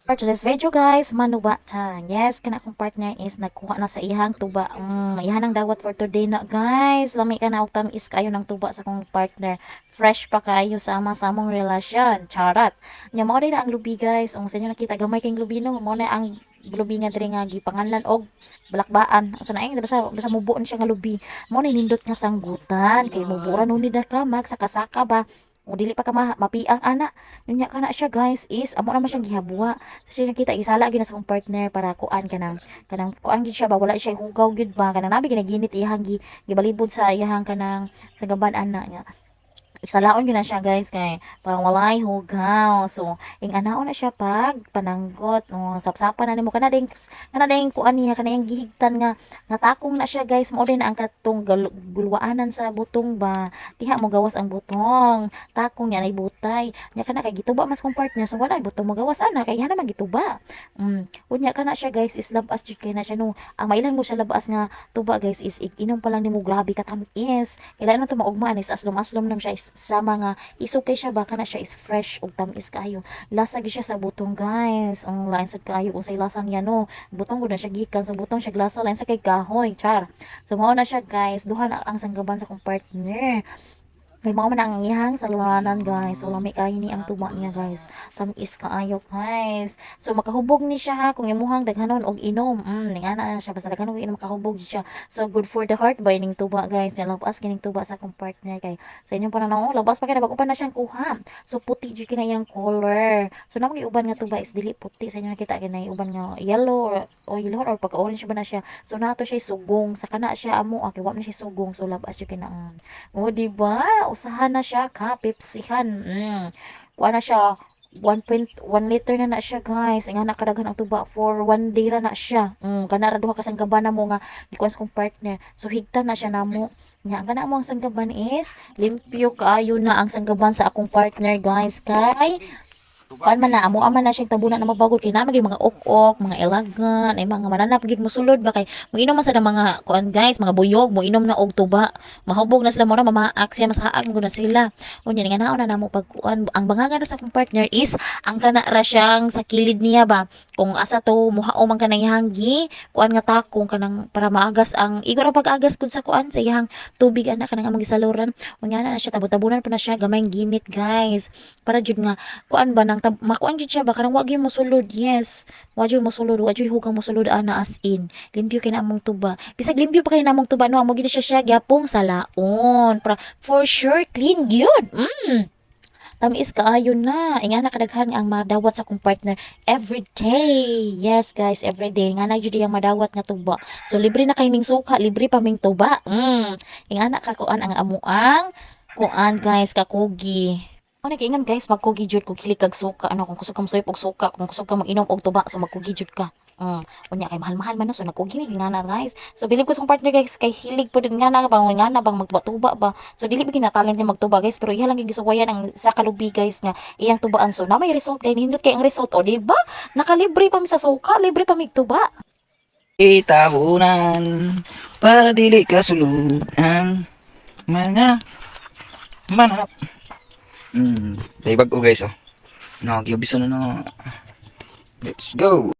For today's video guys, manuba ta. Yes, kana akong partner is nagkuha na sa ihang tuba. Ihan ang dawat for today na guys. Lami ka na og tamis kayo ng tuba sa akong partner. Fresh pa kayo sama sa among relasyon. Charat. Nya mao na ang lubi guys. Ang sa inyo nakita gamay kayong lubi no, mao na ang lubi nga diri nga gipanganlan og balakbaan. So naing basta mubuon siya nga lubi. Mao na nindot nga sanggutan kay muburan ni na ka magsaka-saka ba. O dili pa ka mapiang ana. Nya kana siya guys is amo naman siyang gihabuwa. So siya nakita gisala gyud sa akong partner para kuan kanang kuan gid siya ba wala siya hugaw gid ba kanang nabi ginaginit iyang gibalibod sa iyang kanang sa gaban ana niya. Salaon gyud na siya guys kay parang walay hugaw. So ing anaon na siya pag pananggot no sapsapan na nimo kana ding kuan niya kana yung gihigtan nga takong na siya guys mao din na ang katong gulwaanan sa butong ba diha mo gawas ang butong takong niya nay butay nya kana kay gituba mas kong partner so wala butong mo gawas ana kay hana magituba unya kana siya guys is labas jud kay na siya no ang mailan mo siya labas nga tuba guys is inom pa lang nimo grabe ka tamis kailan na to maugmaan is aslom-aslom nam siya is sa mga isukay siya baka na siya is fresh ug tamis kayo lasa gyud siya sa butong guys ang lain sad kayo unsay lasa niya no butong gud na siya gikan sa butong siya lasa lain sa kay kahoy char so mao na siya guys duha na ang sanggaban sa kong partner. May mga man ang iyang saluranan guys. So lami kayo ni ang tuba niya guys. Tamis kaayo guys. So makahubog ni siya ha kung imuhang daghanon og inom. Ningana na siya basta daghanon og inom makahubog siya. So good for the heart by ning tuba guys. Nya labas kining tuba sa akong partner kay sa inyong pananaw labas pa kay bago pa na siyang kuha. So puti jud kina iyang color. So namang uban nga tuba is dili puti sa inyo nakita kinay uban nga yellow or yellow or pagka orange ba na siya. So nato siya sugong sa kana siya amo okay wa na siya sugong so labas jud kina. Oh di ba? Usahan na siya ka, pepsihan. Kuha na siya, 1.1 liter na siya guys. Nga nakadaghan ang tuba for 1 day ra na siya. Kana ra duha ka sanggaban mo nga gikuan kong partner. So higtan na siya namo. Nya kana mo ang sanggaban is limpyo kaayo na ang sanggaban sa akong partner guys. Kay kuan man na amo man na siyang tabunan na mabagod kay na maging mga ok-ok, mga ilagan, ay mga mananap gid mo sulod ba kay moinom man sa mga kuan guys, mga buyog mo inom na og tuba. Mahubog na sila mo na mamaak siya masaak mo na sila. Unya nga naon na namo pag kuan ang bangagan sa akong partner is ang kana ra siyang sa kilid niya ba kung asa to muhao man kanang hanggi kuan nga takong kanang para maagas ang igor pag-agas kun sa kuan sa iyang tubig ana kanang among gisaluran. Unya na siya tabot-tabunan pa na siya gamay ginit guys. Para jud nga kuan ba nang makuan jud siya ba kanang wa gyud mosulod yes wa gyud mosulod wa gyud hugang mosulod ana as in limpyo kay na among tuba bisag limpyo pa kay na among tuba no amo gyud siya gyapong salaon para for sure clean gyud tamis kaayo na ingana kadaghan ang madawat sa akong partner every day yes guys every day nga na jud yang madawat nga tuba so libre na kay ming suka libre pa ming tuba ingana ka kuan ang amuang kuan guys kakugi. Ano kaingon guys, magkugi jud kung kili kag suka, ano kung kusog ka mosuip og suka, kung kusog ka mag-inom og tuba, so magkugi jud ka. Unya kay mahal-mahal man na so nagkugi ni nga na guys. So bilib ko sa partner guys kay hilig pud nga na bang magtuba ba. So dili bigin na talent niya magtuba guys, pero iya lang gisuwayan ang sa kalubi guys nga iyang tubaan so na may result kay nindot kay ang result o di ba? Nakalibre pa mi sa suka, libre pa mi tuba. Itabunan para dili kasulod ang mga manap. Dahil bago guys, oh. Nakikibiso na no. Let's go.